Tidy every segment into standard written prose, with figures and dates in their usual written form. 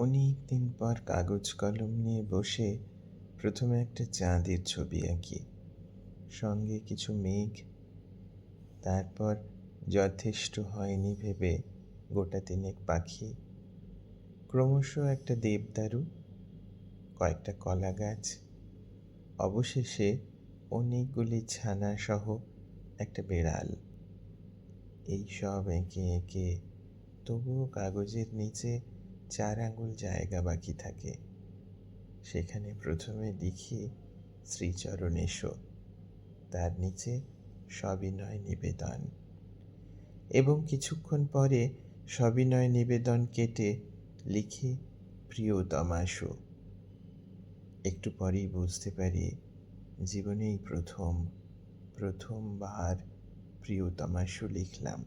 অনেক দিন পর কাগজ কলম নিয়ে বসে প্রথমে একটা চাঁদের ছবি আঁকি, সঙ্গে কিছু মেঘ। তারপর যথেষ্ট হয়নি ভেবে গোটা তিনেক পাখি, ক্রমশ একটা দেবদারু, কয়েকটা কলা গাছ, অবশেষে অনেকগুলি ছানা সহ একটা বেড়াল। এই সব এঁকে এঁকে তবুও কাগজের নিচে 4 আঙুল জায়গা বাকি থাকে। সেখানে প্রথমে লিখি শ্রীচরণ এসো, তার নিচে সবিনয় নিবেদন, এবং কিছুক্ষণ পরে সবিনয় নিবেদন কেটে লিখি প্রিয়তমাশু। একটু পরেই বুঝতে পারি জীবনেই প্রথমবার প্রিয়তমাশু লিখলাম।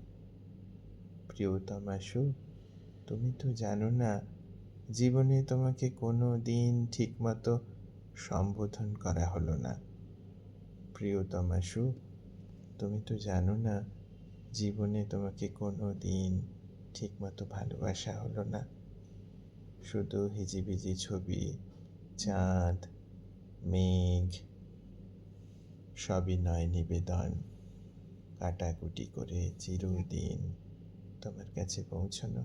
প্রিয়তমাশু, তুমি তো জানো না, জীবনে তোমাকে কোনো দিন ঠিকমতো সম্বোধন করা হলো না। প্রিয়তমাশু, তুমি তো জানো না, জীবনে তোমাকে কোনো দিন ঠিকমতো ভালোবাসা হলো না। শুধু হিজিবিজি ছবি, চাঁদ, মেঘ, সবিনয় নিবেদন কাটাকুটি করে চিরদিন তোমার কাছে পৌঁছানো।